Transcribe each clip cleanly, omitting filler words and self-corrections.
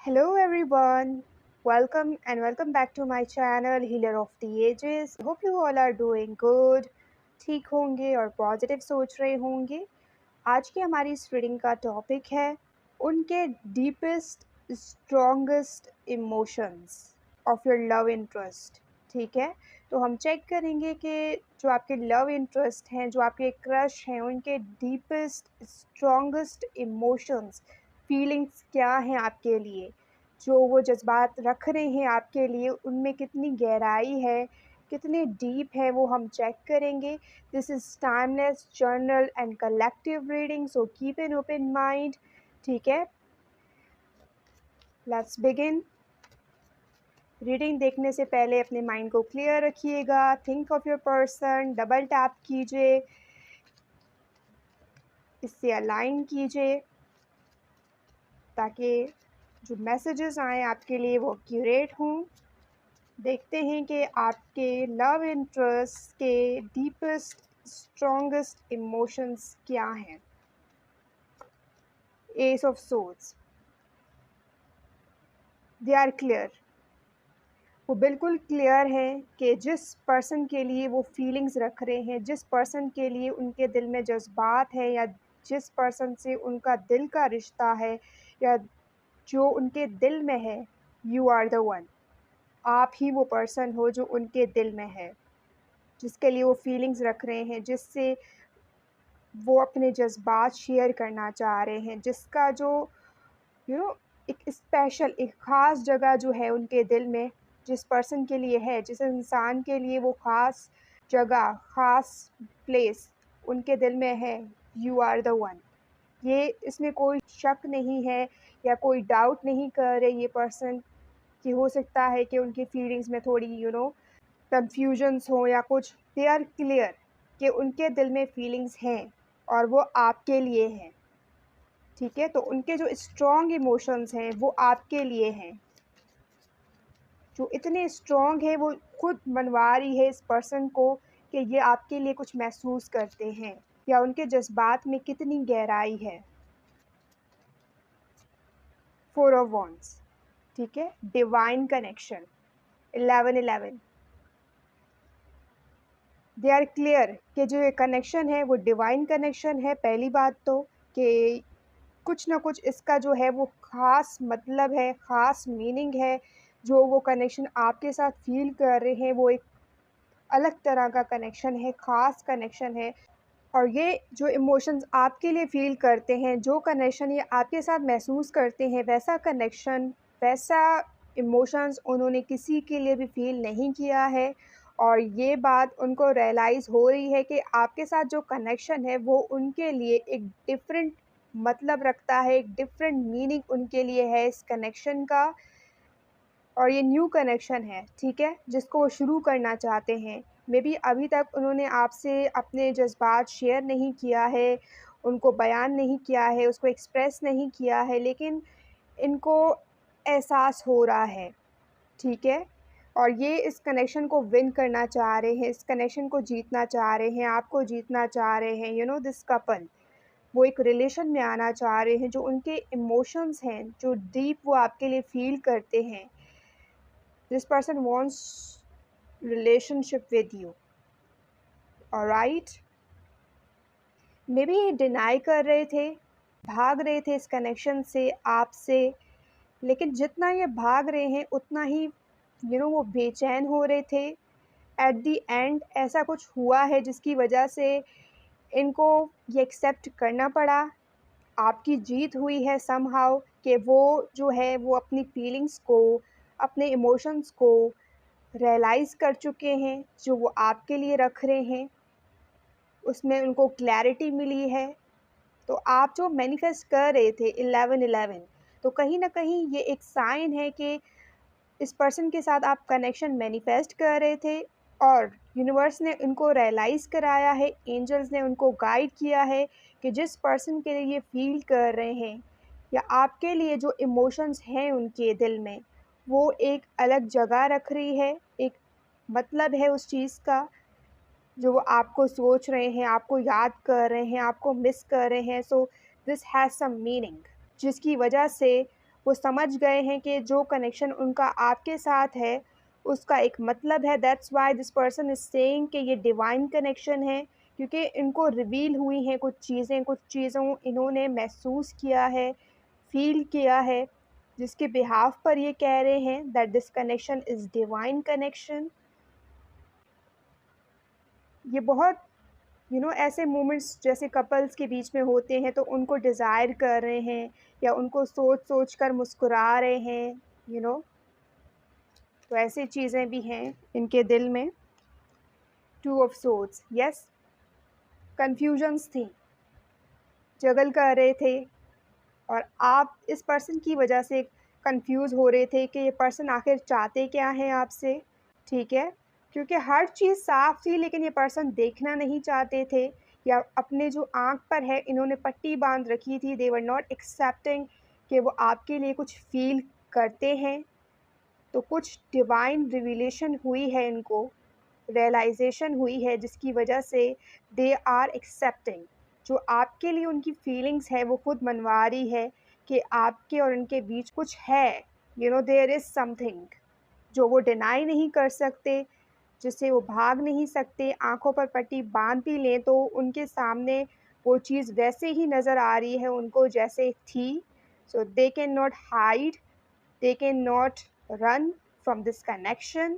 Hello everyone, welcome back to my channel Healer of the Ages. Hope you all are doing good. ठीक होंगे और positive सोच रहे होंगे। आज की हमारी इस रीडिंग का टॉपिक है उनके deepest strongest emotions of your love interest. ठीक है, तो हम चेक करेंगे कि जो आपके लव इंटरेस्ट हैं, जो आपके क्रश हैं, उनके डीपेस्ट स्ट्रॉन्गेस्ट इमोशंस फीलिंग्स क्या हैं आपके लिए, जो वो जज्बात रख रहे हैं आपके लिए, उनमें कितनी गहराई है, कितने डीप है, वो हम चेक करेंगे। This is timeless journal and collective reading, so keep an open mind. ठीक है, लेट्स बिगिन। रीडिंग देखने से पहले अपने माइंड को क्लियर रखिएगा। Think of your person, double tap कीजिए, इससे अलाइन कीजिए ताकि जो मैसेजेस आए आपके लिए वो एक्यूरेट हों। देखते हैं कि आपके लव इंटरेस्ट के डीपेस्ट स्ट्रॉन्गेस्ट इमोशंस क्या हैं। Ace of swords, they are clear. वो बिल्कुल क्लियर है कि जिस पर्सन के लिए वो फीलिंग्स रख रहे हैं, जिस पर्सन के लिए उनके दिल में जज्बात है, या जिस पर्सन से उनका दिल का रिश्ता है, या जो उनके दिल में है, यू आर द वन। आप ही वो पर्सन हो जो उनके दिल में है, जिसके लिए वो फीलिंग्स रख रहे हैं, जिससे वो अपने जज्बात शेयर करना चाह रहे हैं, जिसका जो यू नो एक स्पेशल, एक ख़ास जगह जो है उनके दिल में, जिस पर्सन के लिए है, जिस इंसान के लिए वो ख़ास जगह, ख़ास प्लेस उनके दिल में है, यू आर द वन। ये इसमें कोई शक नहीं है या कोई डाउट नहीं कर रहे ये पर्सन कि हो सकता है कि उनकी फीलिंग्स में थोड़ी कन्फ्यूजन्स हो या कुछ। दे आर क्लियर कि उनके दिल में फीलिंग्स हैं और वो आपके लिए हैं। ठीक है, तो उनके जो स्ट्रॉन्ग इमोशंस हैं वो आपके लिए हैं, जो इतने स्ट्रॉन्ग है वो खुद मनवा रही है इस पर्सन को कि ये आपके लिए कुछ महसूस करते हैं, या उनके जज्बात में कितनी गहराई है। फोर ऑफ वॉन्ड्स, ठीक है, divine connection, 1111। They are clear कि जो ये कनेक्शन है वो डिवाइन कनेक्शन है। पहली बात तो कि कुछ ना कुछ इसका जो है वो ख़ास मतलब है, ख़ास मीनिंग है। जो वो कनेक्शन आपके साथ फ़ील कर रहे हैं वो एक अलग तरह का कनेक्शन है, ख़ास कनेक्शन है। और ये जो इमोशंस आपके लिए फ़ील करते हैं, जो कनेक्शन ये आपके साथ महसूस करते हैं, वैसा कनेक्शन, वैसा इमोशंस उन्होंने किसी के लिए भी फ़ील नहीं किया है। और ये बात उनको रियलाइज़ हो रही है कि आपके साथ जो कनेक्शन है वो उनके लिए एक डिफ़रेंट मतलब रखता है, एक डिफ़रेंट मीनिंग उनके लिए है इस कनेक्शन का। और ये न्यू कनेक्शन है, ठीक है, जिसको वो शुरू करना चाहते हैं। मेबी अभी तक उन्होंने आपसे अपने जज़्बात शेयर नहीं किया है, उनको बयान नहीं किया है, उसको एक्सप्रेस नहीं किया है, लेकिन इनको एहसास हो रहा है, ठीक है। और ये इस कनेक्शन को विन करना चाह रहे हैं, इस कनेक्शन को जीतना चाह रहे हैं, आपको जीतना चाह रहे हैं। दिस कपल, वो एक रिलेशन में आना चाह रहे हैं। जो उनके इमोशंस हैं, जो डीप वो आपके लिए फ़ील करते हैं, this person wants relationship with you, alright। May be ये डिनाई कर रहे थे, भाग रहे थे इस कनेक्शन से, आपसे। लेकिन जितना ये भाग रहे हैं उतना ही वो बेचैन हो रहे थे। एट दी एंड ऐसा कुछ हुआ है जिसकी वजह से इनको ये एक्सेप्ट करना पड़ा। आपकी जीत हुई है समहाउ, कि वो जो है वो अपनी फीलिंग्स को, अपने इमोशंस को रियलाइज़ कर चुके हैं, जो वो आपके लिए रख रहे हैं, उसमें उनको क्लैरिटी मिली है। तो आप जो मैनिफेस्ट कर रहे थे 1111, तो कहीं न कहीं ये एक साइन है कि इस पर्सन के साथ आप कनेक्शन मैनिफेस्ट कर रहे थे, और यूनिवर्स ने उनको रियलाइज़ कराया है, एंजल्स ने उनको गाइड किया है कि जिस पर्सन के लिए ये फ़ील कर रहे हैं, या आपके लिए जो इमोशंस हैं उनके दिल में, वो एक अलग जगह रख रही है, एक मतलब है उस चीज़ का, जो वो आपको सोच रहे हैं, आपको याद कर रहे हैं, आपको मिस कर रहे हैं। So this has some meaning, जिसकी वजह से वो समझ गए हैं कि जो कनेक्शन उनका आपके साथ है उसका एक मतलब है। That's why this person is saying कि ये डिवाइन कनेक्शन है, क्योंकि इनको रिवील हुई हैं कुछ चीज़ें, कुछ चीज़ों इन्होंने महसूस किया है, फील किया है, जिसके बिहाफ पर ये कह रहे हैं that this connection is divine connection. ये बहुत ऐसे मोमेंट्स जैसे कपल्स के बीच में होते हैं तो उनको डिज़ायर कर रहे हैं या उनको सोच सोच कर मुस्कुरा रहे हैं, यू नो तो ऐसी चीज़ें भी हैं इनके दिल में। Two of swords, yes, confusions थी, जगल कर रहे थे, और आप इस पर्सन की वजह से कंफ्यूज हो रहे थे कि ये पर्सन आखिर चाहते क्या हैं आपसे, ठीक है? क्योंकि हर चीज़ साफ थी लेकिन ये पर्सन देखना नहीं चाहते थे, या अपने जो आँख पर है इन्होंने पट्टी बांध रखी थी। दे वर नॉट एक्सेप्टिंग कि वो आपके लिए कुछ फ़ील करते हैं। तो कुछ डिवाइन रिविलेशन हुई है इनको, रियलाइज़ेशन हुई है जिसकी वजह से दे आर एक्सेप्टिंग। जो आपके लिए उनकी फीलिंग्स है वो खुद मनवा रही है कि आपके और उनके बीच कुछ है, देयर इज़ समथिंग जो वो डिनाई नहीं कर सकते, जिससे वो भाग नहीं सकते। आँखों पर पट्टी बाँध भी लें तो उनके सामने वो चीज़ वैसे ही नज़र आ रही है उनको जैसे थी। So they can not hide, they cannot run from this connection.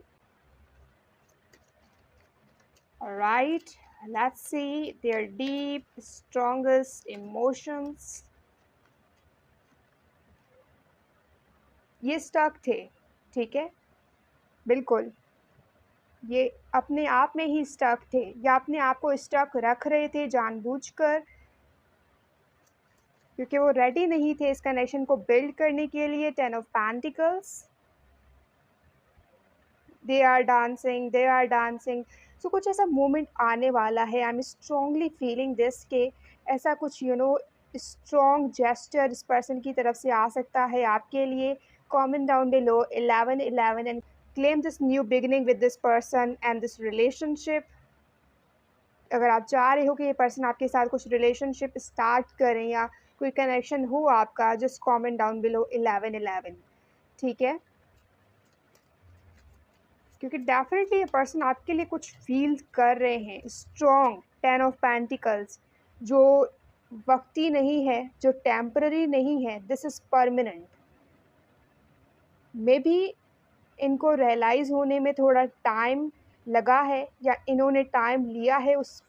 All right, let's see their deep, strongest emotions. ये स्टक थे, ठीक है, बिल्कुल, ये अपने आप में ही स्टक थे या अपने आप को स्टक रख रहे थे जानबूझकर, क्योंकि वो रेडी नहीं थे इस कनेक्शन को बिल्ड करने के लिए। 10 of pentacles, they are dancing, they are dancing. So कुछ ऐसा मोमेंट आने वाला है, I am strongly feeling this के ऐसा कुछ स्ट्रॉन्ग जेस्चर इस पर्सन की तरफ से आ सकता है आपके लिए। Comment down below 1111 and claim this new beginning with this person and this relationship. अगर आप चाह रहे हो कि ये पर्सन आपके साथ कुछ रिलेशनशिप स्टार्ट करें या कोई कनेक्शन हो आपका, जस्ट कमेंट डाउन बिलो 1111, ठीक है? क्योंकि डेफिनेटली ये पर्सन आपके लिए कुछ फील कर रहे हैं। स्ट्रॉन्ग 10 ऑफ पेंटिकल्स, जो वक्ती नहीं है, जो टेम्पररी नहीं है, this is permanent. May be इनको रियलाइज़ होने में थोड़ा टाइम लगा है या इन्होंने टाइम लिया है उस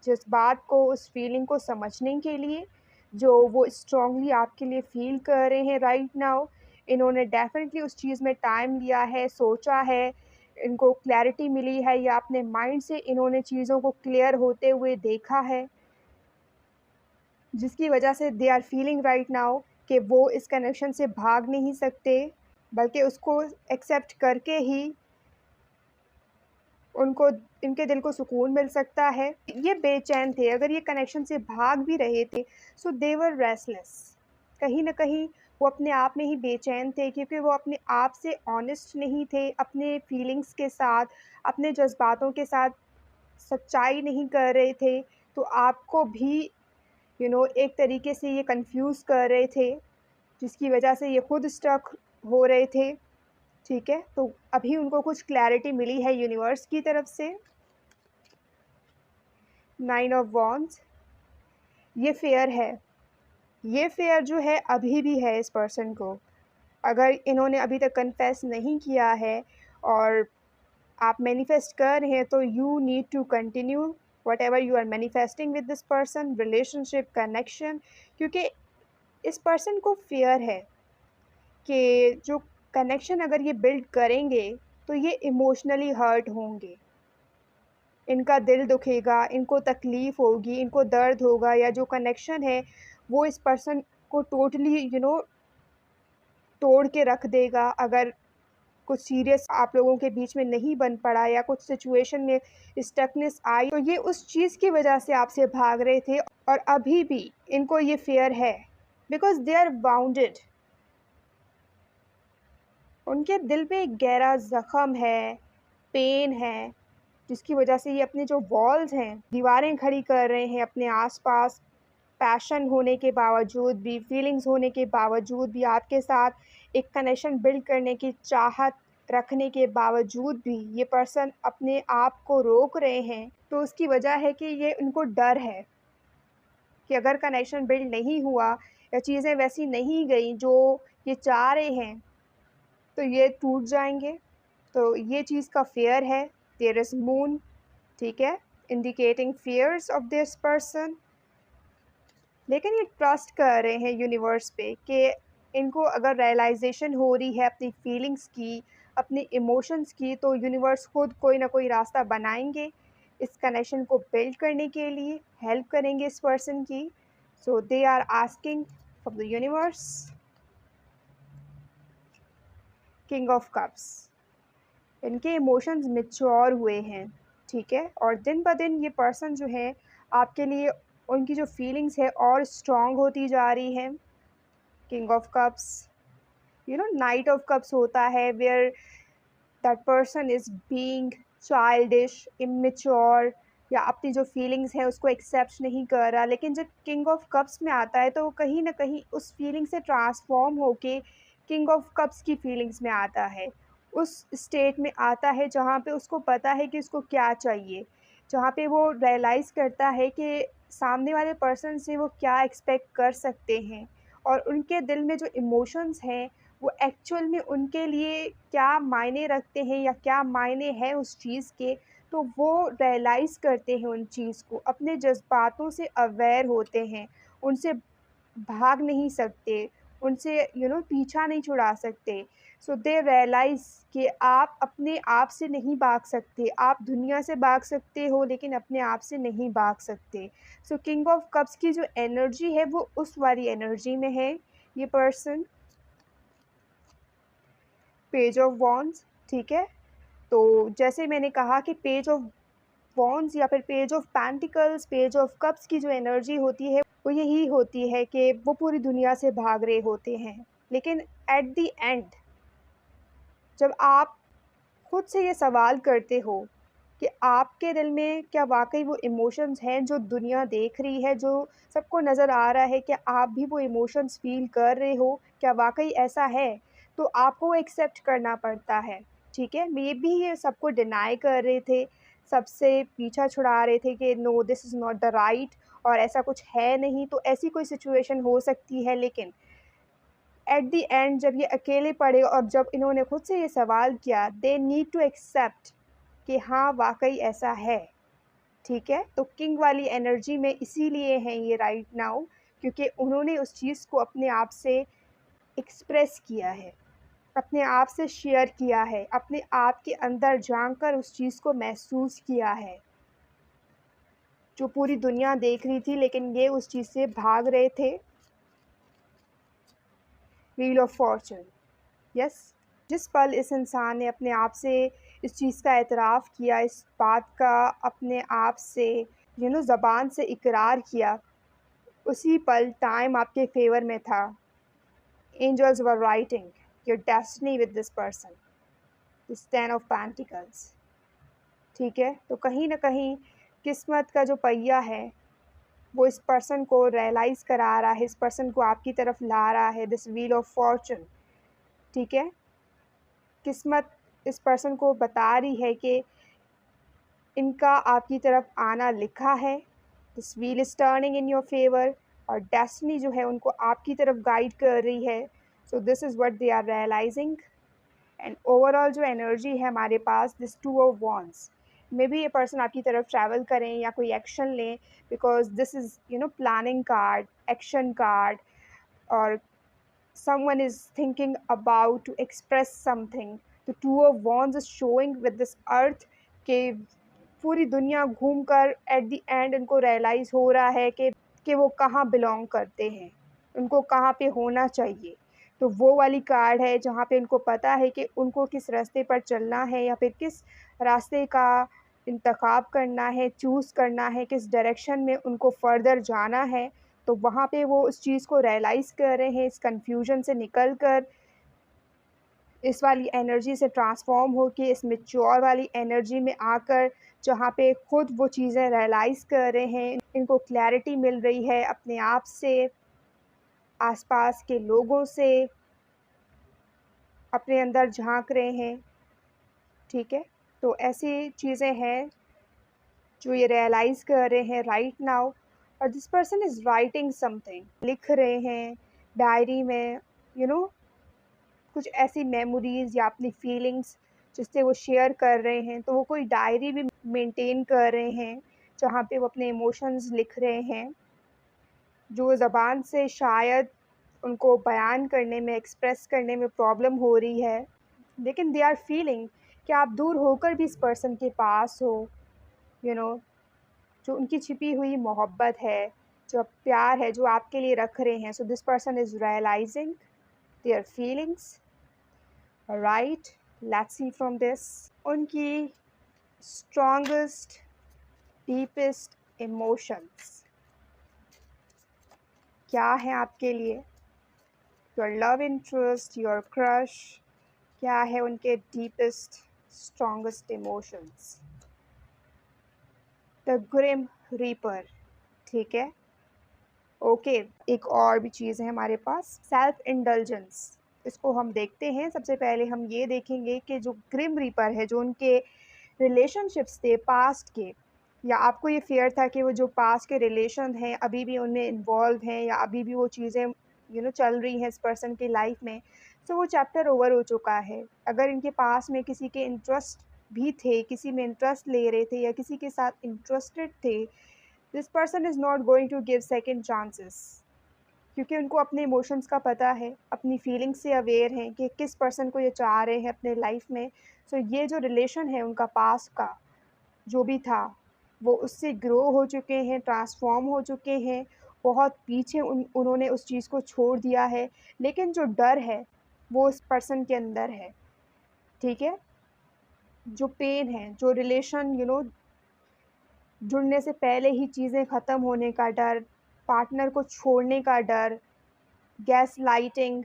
जज़्बात को, उस फीलिंग को समझने के लिए, जो वो स्ट्रॉन्गली आपके लिए फ़ील कर रहे हैं राइट नाउ। इन्होंने डेफ़िनेटली उस चीज़ में टाइम लिया है, सोचा है, इनको क्लैरिटी मिली है या अपने माइंड से इन्होंने चीज़ों को क्लियर होते हुए देखा है, जिसकी वजह से they are feeling right now कि वो इस कनेक्शन से भाग नहीं सकते, बल्कि उसको एक्सेप्ट करके ही उनको इनके दिल को सुकून मिल सकता है। ये बेचैन थे, अगर ये कनेक्शन से भाग भी रहे थे, सो दे वर रेस्टलेस। कहीं न कहीं वो अपने आप में ही बेचैन थे, क्योंकि वो अपने आप से ऑनेस्ट नहीं थे, अपने फीलिंग्स के साथ, अपने जज़्बातों के साथ सच्चाई नहीं कर रहे थे। तो आपको भी एक तरीके से ये कन्फ्यूज़ कर रहे थे, जिसकी वजह से ये खुद स्टक हो रहे थे, ठीक है? तो अभी उनको कुछ क्लैरिटी मिली है यूनिवर्स की तरफ से। 9 ऑफ वॉन्ड्स, ये फेयर है। ये फेयर जो है अभी भी है इस पर्सन को। अगर इन्होंने अभी तक कन्फेस नहीं किया है और आप मैनिफेस्ट कर रहे हैं, तो you need to continue whatever you are manifesting with this person, relationship, connection, क्योंकि इस पर्सन को फेयर है कि जो कनेक्शन अगर ये बिल्ड करेंगे तो ये इमोशनली हर्ट होंगे, इनका दिल दुखेगा, इनको तकलीफ़ होगी, इनको दर्द होगा, या जो कनेक्शन है वो इस पर्सन को टोटली तोड़ के रख देगा। अगर कुछ सीरियस आप लोगों के बीच में नहीं बन पड़ा या कुछ सिचुएशन में स्टकनेस आई, तो ये उस चीज़ की वजह से आपसे भाग रहे थे, और अभी भी इनको ये फ़ियर है बिकॉज़ दे आर बाउंडेड। उनके दिल पे एक गहरा ज़ख़्म है, पेन है, जिसकी वजह से ये अपने जो वॉल्स हैं, दीवारें खड़ी कर रहे हैं अपने आस-पास, पैशन होने के बावजूद भी, फीलिंग्स होने के बावजूद भी, आपके साथ एक कनेक्शन बिल्ड करने की चाहत रखने के बावजूद भी ये पर्सन अपने आप को रोक रहे हैं, तो उसकी वजह है कि ये उनको डर है कि अगर कनेक्शन बिल्ड नहीं हुआ या चीज़ें वैसी नहीं गई जो ये चाह रहे हैं, तो ये टूट जाएँगे। तो ये चीज़ का फ़ियर है, देयर इज़ मून, ठीक है? Indicating fears of this person. लेकिन ये ट्रस्ट कर रहे हैं यूनिवर्स पे कि इनको अगर रियलाइज़ेशन हो रही है अपनी फीलिंग्स की, अपने इमोशंस की, तो यूनिवर्स खुद कोई ना कोई रास्ता बनाएँगे इस कनेक्शन को बिल्ड करने के लिए, हेल्प करेंगे इस पर्सन की। So they are asking from the universe, king of cups. इनके इमोशंस मैच्योर हुए हैं, ठीक है? और दिन ब दिन ये पर्सन जो है आपके लिए, उनकी जो फीलिंग्स है और स्ट्रॉन्ग होती जा रही है। King of cups, knight of cups होता है where that person is being childish, immature, या अपनी जो फीलिंग्स है उसको एक्सेप्ट नहीं कर रहा। लेकिन जब किंग ऑफ कप्स में आता है तो वो कहीं न कहीं उस फीलिंग से ट्रांसफ़ॉर्म होके किंग ऑफ कप्स की फीलिंग्स में आता है। उस स्टेट में आता है जहाँ पे उसको पता है कि उसको क्या चाहिए, जहाँ पे वो रियलाइज़ करता है कि सामने वाले पर्सन से वो क्या एक्सपेक्ट कर सकते हैं, और उनके दिल में जो इमोशंस हैं वो एक्चुअल में उनके लिए क्या मायने रखते हैं या क्या मायने हैं उस चीज़ के। तो वो रियलाइज़ करते हैं उन चीज़ को, अपने जज़्बातों से अवेयर होते हैं, उनसे भाग नहीं सकते, उनसे पीछा नहीं छुड़ा सकते। सो दे रियलाइज़ कि आप अपने आप से नहीं भाग सकते, आप दुनिया से भाग सकते हो लेकिन अपने आप से नहीं भाग सकते। सो किंग ऑफ कप्स की जो एनर्जी है वो उस वाली एनर्जी में है ये पर्सन। पेज ऑफ वॉन्ड्स, ठीक है? तो जैसे मैंने कहा कि पेज ऑफ वॉन्ड्स या फिर page of pentacles, page of cups की जो एनर्जी होती है वो यही होती है कि वो पूरी दुनिया से भाग रहे होते हैं। लेकिन एट द एंड जब आप खुद से ये सवाल करते हो कि आपके दिल में क्या वाक़ई वो इमोशंस हैं जो दुनिया देख रही है, जो सबको नज़र आ रहा है, क्या आप भी वो इमोशंस फ़ील कर रहे हो? क्या वाक़ई ऐसा है? तो आपको एक्सेप्ट करना पड़ता है, ठीक है? मेबी ये सबको डिनाई कर रहे थे, सबसे पीछा छुड़ा रहे थे कि no this is not the right, और ऐसा कुछ है नहीं, तो ऐसी कोई सिचुएशन हो सकती है। लेकिन एट द एंड जब ये अकेले पड़े और जब इन्होंने खुद से ये सवाल किया, दे नीड टू एक्सेप्ट कि हाँ, वाक़ई ऐसा है, ठीक है? तो किंग वाली एनर्जी में इसीलिए हैं ये राइट नाउ, क्योंकि उन्होंने उस चीज़ को अपने आप से एक्सप्रेस किया है, अपने आप से शेयर किया है, अपने आप के अंदर झाँक कर उस चीज़ को महसूस किया है, जो पूरी दुनिया देख रही थी लेकिन ये उस चीज़ से भाग रहे थे। Wheel of Fortune, yes. जिस पल इस इंसान ने अपने आप से इस चीज़ का एतराफ़ किया, इस बात का अपने आप से ज़बान से इकरार किया, उसी पल टाइम आपके फ़ेवर में था। Angels were writing your destiny with this person, this 10 of pentacles, ठीक है? तो कहीं न कहीं किस्मत का जो पहिया है, वो इस पर्सन को रियलाइज़ करा रहा है, इस पर्सन को आपकी तरफ ला रहा है, दिस व्हील ऑफ फॉर्च्यून, ठीक है? किस्मत इस पर्सन को बता रही है कि इनका आपकी तरफ आना लिखा है, this wheel is turning in your favour, और डेस्टिनी जो है उनको आपकी तरफ गाइड कर रही है। So this is what they are realising. And overall जो एनर्जी है हमारे पास, this two of wands, may be ये पर्सन आपकी तरफ ट्रैवल करें या कोई एक्शन लें, because this is planning card, action card, और someone is thinking about to express something. The two of wands is showing with this earth कि पूरी दुनिया घूमकर एट द एंड उनको रियलाइज़ हो रहा है कि वो कहाँ बिलोंग करते हैं, उनको कहाँ पे होना चाहिए। तो वो वाली कार्ड है जहाँ पे उनको पता है कि उनको किस रास्ते पर चलना है या फिर किस रास्ते का इंतख़ाब करना है, चूज़ करना है, किस डायरेक्शन में उनको फ़र्दर जाना है। तो वहाँ पे वो उस चीज़ को रियलाइज़ कर रहे हैं, इस कन्फ्यूज़न से निकल कर इस वाली एनर्जी से ट्रांसफ़ॉर्म होके इस मैच्योर वाली एनर्जी में आकर, जहाँ पे खुद वो चीज़ें रियलाइज़ कर रहे हैं, इनको क्लैरिटी मिल रही है अपने आप से, आसपास के लोगों से, अपने अंदर झाँक रहे हैं, ठीक है? तो ऐसी चीज़ें हैं जो ये रियलाइज़ कर रहे हैं राइट नाउ। और this person is writing something, लिख रहे हैं डायरी में, यू नो कुछ ऐसी मेमोरीज़ या अपनी फीलिंग्स जिससे वो शेयर कर रहे हैं। तो वो कोई डायरी भी मेंटेन कर रहे हैं, जहाँ पे वो अपने इमोशंस लिख रहे हैं, जो ज़बान से शायद उनको बयान करने में, एक्सप्रेस करने में प्रॉब्लम हो रही है। लेकिन दे आर फीलिंग कि आप दूर होकर भी इस पर्सन के पास हो, यू नो जो उनकी छिपी हुई मोहब्बत है, जो प्यार है, जो आपके लिए रख रहे हैं। So this person is realising their feelings, right? Let's see from this. उनकी स्ट्रॉन्गेस्ट, डीपेस्ट इमोशंस क्या हैं आपके लिए? Your love interest, your crush, क्या है उनके deepest, strongest emotions? The grim reaper, ठीक है? ओके, एक और भी चीज़ है हमारे पास, सेल्फ इंडल्जेंस। इसको हम देखते हैं। सबसे पहले हम ये देखेंगे कि जो ग्रिम रीपर है, जो उनके रिलेशनशिप्स थे पास्ट के, या आपको ये फ़ियर था कि वो जो पास्ट के रिलेशन हैं अभी भी उनमें इन्वॉल्व हैं, या अभी भी वो चीज़ें चल रही हैं इस पर्सन की लाइफ में, तो वो चैप्टर ओवर हो चुका है। अगर इनके पास में किसी के इंटरेस्ट भी थे, किसी में इंटरेस्ट ले रहे थे या किसी के साथ इंटरेस्टेड थे, this person is not going to give second chances, क्योंकि उनको अपने इमोशंस का पता है, अपनी फीलिंग्स से अवेयर हैं कि किस पर्सन को ये चाह रहे हैं अपने लाइफ में। सो ये जो रिलेशन है उनका पास्ट का जो भी था, वो उससे ग्रो हो चुके हैं, ट्रांसफ़ॉर्म हो चुके हैं, बहुत पीछे उन्होंने उस चीज़ को छोड़ दिया है। लेकिन जो डर है, वो उस पर्सन के अंदर है, ठीक है? जो पेन है, जो रिलेशन जुड़ने से पहले ही चीज़ें ख़त्म होने का डर, पार्टनर को छोड़ने का डर, गैसलाइटिंग,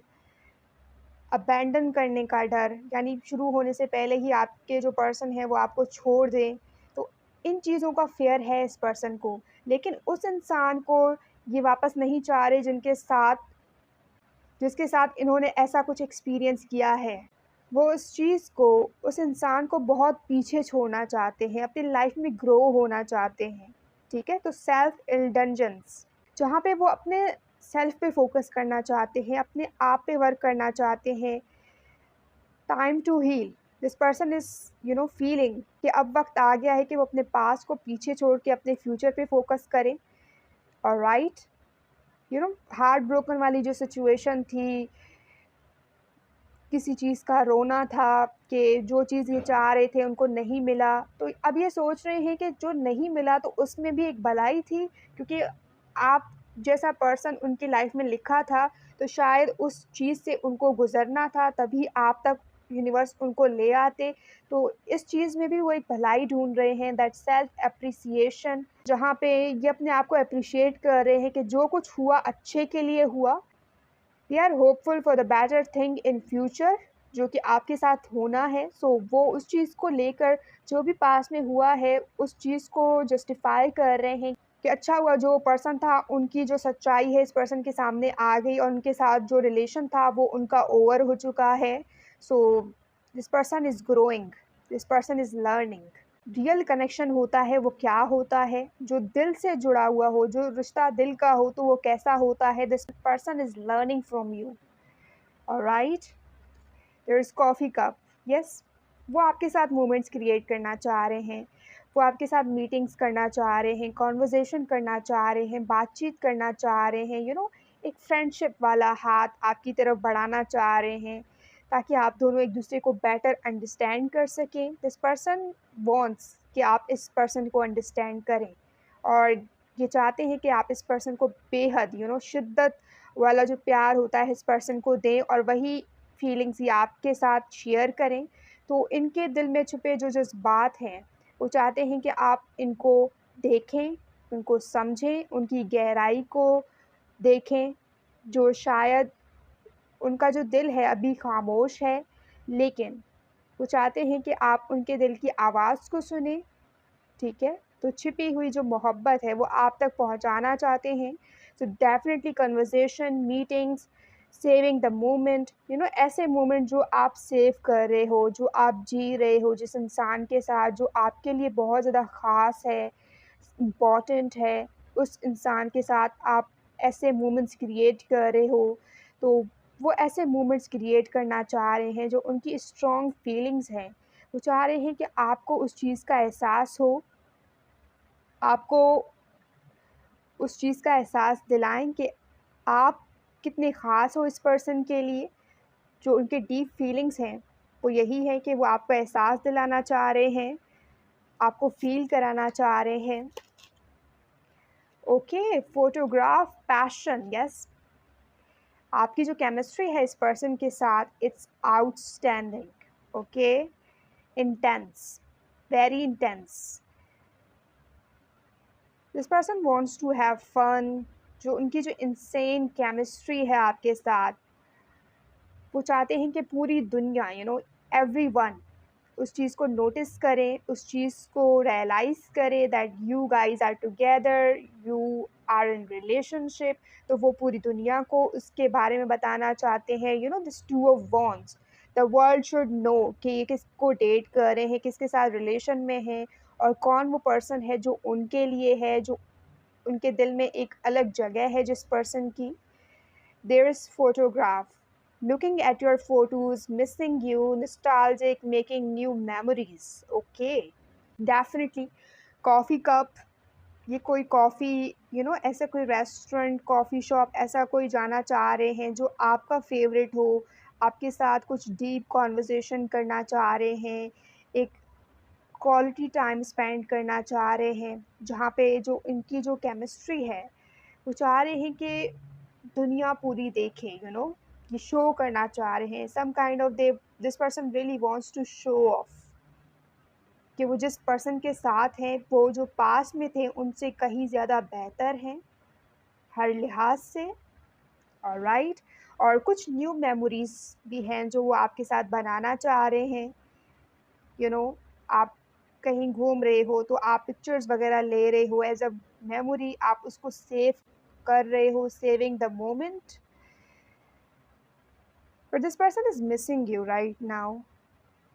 अबैंडन करने का डर, यानी शुरू होने से पहले ही आपके जो पर्सन है वो आपको छोड़ दें। तो इन चीज़ों का फ़ियर है इस पर्सन को। लेकिन उस इंसान को ये वापस नहीं चाह रहे जिसके साथ इन्होंने ऐसा कुछ एक्सपीरियंस किया है। वो उस चीज़ को, उस इंसान को बहुत पीछे छोड़ना चाहते हैं, अपनी लाइफ में ग्रो होना चाहते हैं, ठीक है? तो सेल्फ इंडल्जेंस, जहाँ पे वो अपने सेल्फ पे फ़ोकस करना चाहते हैं, अपने आप पे वर्क करना चाहते हैं। Time to heal, this person is feeling कि अब वक़्त आ गया है कि वो अपने पास्ट को पीछे छोड़ के अपने फ्यूचर पे फ़ोकस करें। ऑलराइट? हार्ट ब्रोकन वाली जो सिचुएशन थी, किसी चीज़ का रोना था कि जो चीज़ ये चाह रहे थे उनको नहीं मिला, तो अब ये सोच रहे हैं कि जो नहीं मिला तो उसमें भी एक भलाई थी, क्योंकि आप जैसा पर्सन उनकी लाइफ में लिखा था, तो शायद उस चीज़ से उनको गुज़रना था, तभी आप तक यूनिवर्स उनको ले आते। तो इस चीज़ में भी वो एक भलाई ढूँढ रहे हैं, दैट सेल्फ एप्रिसिएशन, जहाँ पे ये अपने आप को एप्रिशिएट कर रहे हैं कि जो कुछ हुआ अच्छे के लिए हुआ। They are hopeful for the better thing in future, जो कि आपके साथ होना है। सो वो उस चीज़ को लेकर, जो भी पास्ट में हुआ है उस चीज़ को जस्टिफाई कर रहे हैं कि अच्छा हुआ जो पर्सन था, उनकी जो सच्चाई है इस पर्सन के सामने आ गई, और उनके साथ जो रिलेशन था वो उनका ओवर हो चुका है। So this person is growing, this person is learning. Real connection होता है वो क्या होता है, जो दिल से जुड़ा हुआ हो, जो रिश्ता दिल का हो, तो वो कैसा होता है, this person is learning from you. Alright? There is coffee cup, yes, वो आपके साथ मोमेंट्स क्रिएट करना चाह रहे हैं, वो आपके साथ मीटिंग्स करना चाह रहे हैं, कॉन्वर्जेसन करना चाह रहे हैं, बातचीत करना चाह रहे हैं, एक फ्रेंडशिप वाला हाथ आपकी तरफ बढ़ाना चाह रहे हैं, ताकि आप दोनों एक दूसरे को बेटर अंडरस्टैंड कर सकें। दिस पर्सन वॉन्ट्स कि आप इस पर्सन को अंडरस्टैंड करें, और ये चाहते हैं कि आप इस पर्सन को बेहद शिद्दत वाला जो प्यार होता है इस पर्सन को दें, और वही फीलिंग्स ये आपके साथ शेयर करें। तो इनके दिल में छुपे जो जज़्बात हैं, वो चाहते हैं कि आप इनको देखें, उनको समझें, उनकी गहराई को देखें, जो शायद उनका जो दिल है अभी खामोश है, लेकिन वो चाहते हैं कि आप उनके दिल की आवाज़ को सुनें, ठीक है? तो छिपी हुई जो मोहब्बत है वो आप तक पहुँचाना चाहते हैं। So definitely conversation, meetings, saving the moment, ऐसे मोमेंट जो आप सेव कर रहे हो, जो आप जी रहे हो जिस इंसान के साथ जो आपके लिए बहुत ज़्यादा ख़ास है, इम्पॉर्टेंट है, उस इंसान के साथ आप ऐसे मोमेंट्स क्रिएट कर रहे हो, तो वो ऐसे मोमेंट्स क्रिएट करना चाह रहे हैं जो उनकी स्ट्रॉन्ग फीलिंग्स हैं। वो चाह रहे हैं कि आपको उस चीज़ का एहसास हो, आपको उस चीज़ का एहसास दिलाएँ कि आप कितने ख़ास हो इस पर्सन के लिए। जो उनके डीप फीलिंग्स हैं, वो यही है कि वो आपको एहसास दिलाना चाह रहे हैं, आपको फ़ील कराना चाह रहे हैं। ओके, फ़ोटोग्राफ पैशन, यस, आपकी जो केमिस्ट्री है इस पर्सन के साथ, it's outstanding, okay, intense, very intense. This person wants to have fun. जो उनकी जो इनसेन केमिस्ट्री है आपके साथ, वो चाहते हैं कि पूरी दुनिया, एवरीवन उस चीज़ को नोटिस करें, उस चीज़ को रियलाइज़ करें that you guys are together, you are in relationship. तो वो पूरी दुनिया को उसके बारे में बताना चाहते हैं, this two of wants. The world should know कि ये किसको डेट कर रहे हैं, किसके साथ रिलेशन में हैं, और कौन वो पर्सन है जो उनके लिए है, जो उनके दिल में एक अलग जगह है जिस पर्सन की। There is photograph. Looking at your photos, missing you, nostalgic, making new memories. Okay, definitely. Coffee cup, ये कोई कॉफ़ी, ऐसा कोई रेस्टोरेंट, कॉफ़ी शॉप, ऐसा कोई जाना चाह रहे हैं जो आपका फ़ेवरेट हो, आपके साथ कुछ डीप कॉन्वर्सेशन करना चाह रहे हैं, एक क्वालिटी टाइम स्पेंड करना चाह रहे हैं, जहाँ पे जो इनकी जो केमिस्ट्री है, वो चाह रहे हैं कि दुनिया पूरी देखे, ये शो करना चाह रहे हैं, some kind of they this person really wants to show off कि वो जिस पर्सन के साथ हैं वो जो पास में थे उनसे कहीं ज़्यादा बेहतर हैं हर लिहाज से। ऑलराइट, और कुछ न्यू मेमोरीज भी हैं जो वो आपके साथ बनाना चाह रहे हैं। आप कहीं घूम रहे हो तो आप पिक्चर्स वगैरह ले रहे हो एज अ मेमोरी, आप उसको सेव कर रहे हो, saving the moment. But this person is missing you right now.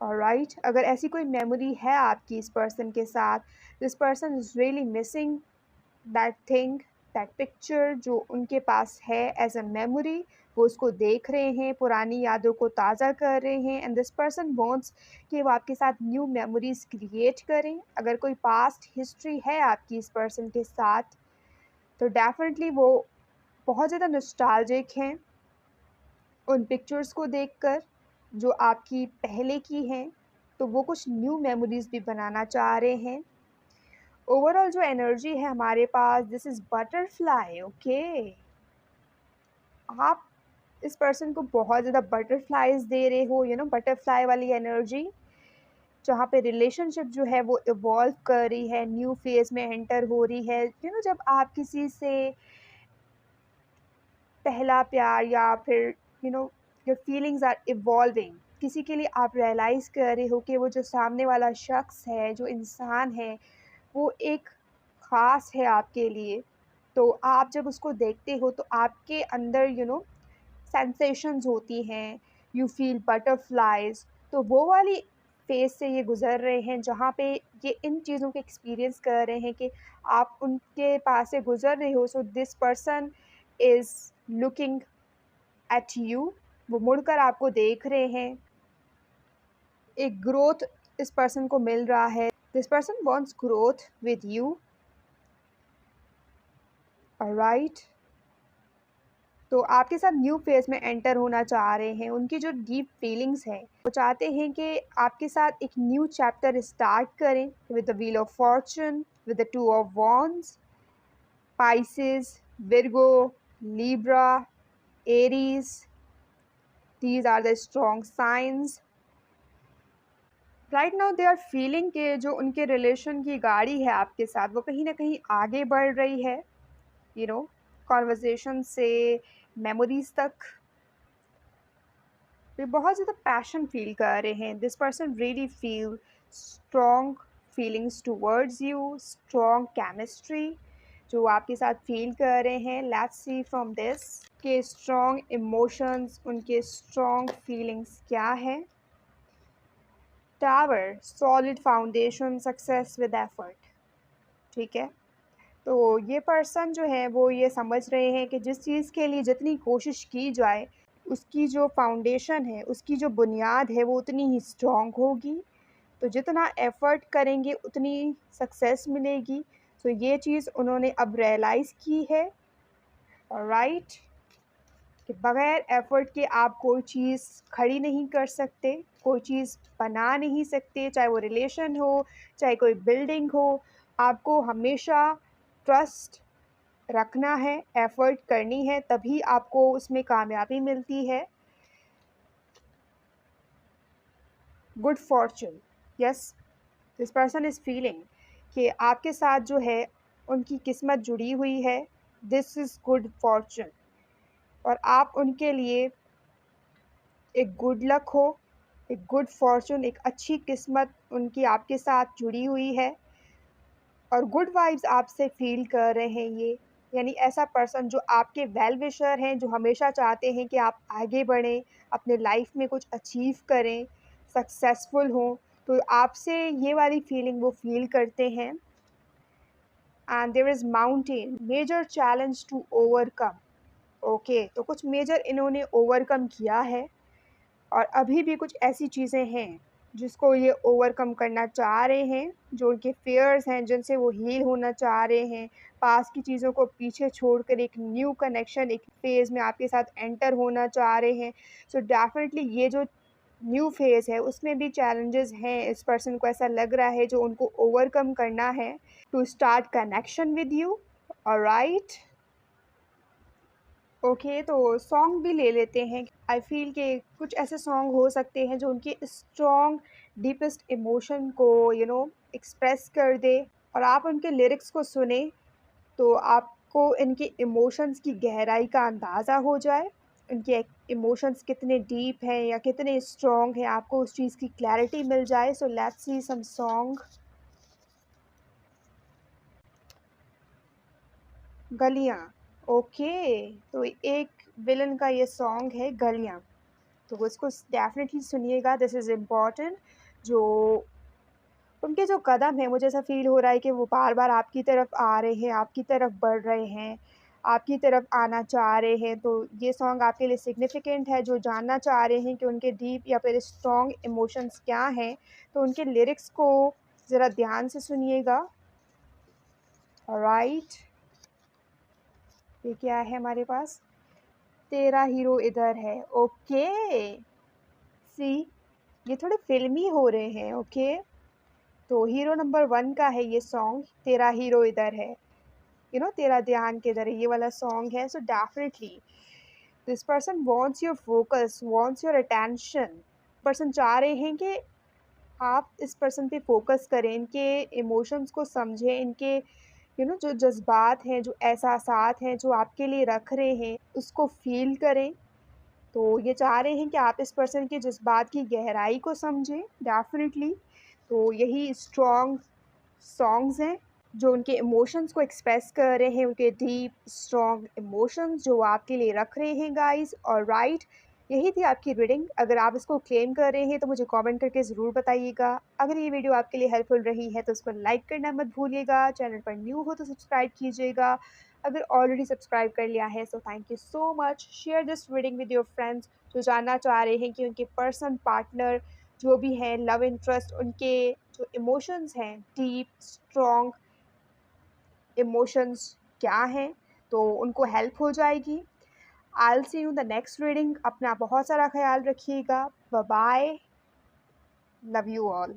Alright, अगर ऐसी कोई मेमोरी है आपकी इस पर्सन के साथ, this person is really missing that thing, that picture जो उनके पास है एज अ मेमोरी। वो उसको देख रहे हैं, पुरानी यादों को ताज़ा कर रहे हैं, एंड दिस पर्सन वांट्स कि वो आपके साथ न्यू मेमोरीज़ क्रिएट करें। अगर कोई पास्ट हिस्ट्री है आपकी इस पर्सन के साथ, तो डेफ़िनेटली वो बहुत ज़्यादा नॉस्टैल्जिक हैं उन पिक्चर्स को देखकर जो आपकी पहले की हैं, तो वो कुछ न्यू मेमोरीज़ भी बनाना चाह रहे हैं। ओवरऑल जो एनर्जी है हमारे पास, दिस इज़ बटरफ्लाई, ओके। आप इस पर्सन को बहुत ज़्यादा बटरफ्लाइज़ दे रहे हो, बटरफ्लाई वाली एनर्जी, जहाँ पे रिलेशनशिप जो है वो इवॉल्व कर रही है, न्यू फेज़ में एंटर हो रही है। जब आप किसी से पहला प्यार या फिर योर फीलिंग्स आर इवॉल्विंग, किसी के लिए आप रियलाइज़ कर रहे हो कि वो जो सामने वाला शख्स है, जो इंसान है, वो एक ख़ास है आपके लिए। तो आप जब उसको देखते हो तो आपके अंदर सेंसेशंस होती हैं, यू फील बटरफ्लाइज़। तो वो वाली फ़ेज़ से ये गुज़र रहे हैं जहाँ पे ये इन चीज़ों को एक्सपीरियंस कर रहे हैं कि आप उनके पास से गुज़र रहे हो। सो this person is looking at you, वो मुड़कर आपको देख रहे हैं। एक ग्रोथ इस पर्सन को मिल रहा है। This person wants growth with you, alright. तो आपके साथ न्यू फेज़ में एंटर होना चाह रहे हैं। उनकी जो डीप फीलिंग्स हैं, वो चाहते हैं कि आपके साथ एक न्यू चैप्टर स्टार्ट करें with the wheel of fortune, with the two of wands, Pisces, Virgo, Libra, Aries, these are the strong signs. Right now they are feeling के जो उनके रिलेशन की गाड़ी है आपके साथ, वो कहीं न कहीं आगे बढ़ रही है, कॉन्वर्सेशन से मेमोरीज़ तक। वे बहुत ज़्यादा पैशन फ़ील कर रहे हैं। This person really feel strong feelings towards you, strong chemistry जो आपके साथ फील कर रहे हैं। लेट्स सी फ्रॉम दिस के स्ट्रॉन्ग इमोशंस, उनके स्ट्रॉन्ग फीलिंग्स क्या है। Tower, solid foundation, success with effort. ठीक है, तो ये पर्सन जो है वो ये समझ रहे हैं कि जिस चीज़ के लिए जितनी कोशिश की जाए उसकी जो फाउंडेशन है, उसकी जो बुनियाद है वो उतनी ही स्ट्रॉन्ग होगी। तो जितना एफ़र्ट करेंगे उतनी सक्सेस मिलेगी। तो ये चीज़ उन्होंने अब रियलाइज़ की है। ऑलराइट, कि बग़ैर एफ़र्ट के आप कोई चीज़ खड़ी नहीं कर सकते, कोई चीज़ बना नहीं सकते, चाहे वो रिलेशन हो, चाहे कोई बिल्डिंग हो। आपको हमेशा ट्रस्ट रखना है, एफ़र्ट करनी है, तभी आपको उसमें कामयाबी मिलती है। Good Fortune, yes, this person is feeling कि आपके साथ जो है उनकी किस्मत जुड़ी हुई है। दिस इज़ गुड फॉर्च्यून, और आप उनके लिए एक गुड लक हो, एक गुड फॉर्च्यून, एक अच्छी किस्मत उनकी आपके साथ जुड़ी हुई है और गुड वाइब्स आपसे फ़ील कर रहे हैं ये। यानी ऐसा पर्सन जो आपके वेल विशर हैं, जो हमेशा चाहते हैं कि आप आगे बढ़ें, अपने लाइफ में कुछ अचीव करें, सक्सेसफुल हों, तो आपसे ये वाली फीलिंग वो फ़ील करते हैं। And there is mountain, major challenge to overcome. Okay, तो कुछ मेजर इन्होंने ओवरकम किया है और अभी भी कुछ ऐसी चीज़ें हैं जिसको ये ओवरकम करना चाह रहे हैं, जो उनके फ़ियर्स हैं, जिनसे वो हील होना चाह रहे हैं। पास्ट की चीज़ों को पीछे छोड़कर एक न्यू कनेक्शन, एक फ़ेज़ में आपके साथ एंटर होना चाह रहे हैं। सो डेफ़िनेटली ये जो न्यू फ़ेज़ है उसमें भी चैलेंजेस हैं। इस पर्सन को ऐसा लग रहा है जो उनको ओवरकम करना है to start connection with you. Alright, okay, तो सॉन्ग भी ले लेते हैं। आई फ़ील कि कुछ ऐसे सॉन्ग हो सकते हैं जो उनके स्ट्रॉन्ग डीपेस्ट इमोशन को एक्सप्रेस कर दे, और आप उनके लिरिक्स को सुने तो आपको इनके इमोशंस की गहराई का अंदाज़ा हो जाए। इनके इमोशंस कितने डीप हैं या कितने स्ट्रॉन्ग हैं, आपको उस चीज़ की क्लैरिटी मिल जाए। So let's see some song. गलियाँ, ओके, तो एक विलन का ये सॉन्ग है गलियाँ। तो वो इसको डेफ़िनेटली सुनिएगा, दिस इज़ इम्पॉर्टेंट। जो उनके जो कदम हैं, मुझे ऐसा फ़ील हो रहा है कि वो बार-बार आपकी तरफ आ रहे हैं, आपकी तरफ बढ़ रहे हैं, आपकी तरफ आना चाह रहे हैं। तो ये सॉन्ग आपके लिए सिग्निफ़िकेंट है, जो जानना चाह रहे हैं कि उनके डीप या फिर स्ट्रॉन्ग इमोशंस क्या हैं। तो उनके लिरिक्स को ज़रा ध्यान से सुनिएगा। ऑलराइट, ये क्या है हमारे पास? तेरा हीरो इधर है। ओके, सी, ये थोड़े फ़िल्मी हो रहे हैं। ओके, तो हीरो नंबर 1 का है ये सॉन्ग, तेरा हीरो इधर है। तेरा ध्यान किधर है, ये वाला सॉन्ग है। So definitely this person wants your focus, wants your attention. Person चाह रहे हैं कि आप इस पर्सन पे फ़ोकस करें, इनके इमोशंस को समझें, इनके जो जज़्बात हैं, जो एहसासात हैं, जो आपके लिए रख रहे हैं, उसको फ़ील करें। तो ये चाह रहे हैं कि आप इस पर्सन के जज़्बात की गहराई को समझें डेफ़िनेटली। तो यही स्ट्रॉन्ग सॉन्ग्स हैं जो उनके इमोशंस को एक्सप्रेस कर रहे हैं, उनके डीप स्ट्रॉन्ग इमोशंस जो आपके लिए रख रहे हैं गाइस। ऑलराइट, यही थी आपकी रीडिंग। अगर आप इसको क्लेम कर रहे हैं तो मुझे कमेंट करके ज़रूर बताइएगा। अगर ये वीडियो आपके लिए हेल्पफुल रही है तो उसको लाइक करना मत भूलिएगा। चैनल पर न्यू हो तो सब्सक्राइब कीजिएगा। अगर ऑलरेडी सब्सक्राइब कर लिया है so thank you so much. Share this reading with your friends जो जानना चाह रहे हैं कि उनके पर्सन, पार्टनर जो भी हैं, लव इंटरेस्ट, उनके जो इमोशंस हैं, डीप स्ट्रॉन्ग इमोशंस क्या हैं, तो उनको हेल्प हो जाएगी। I will see you in the next reading. अपना बहुत सारा ख्याल रखिएगा। Bye bye, love you all.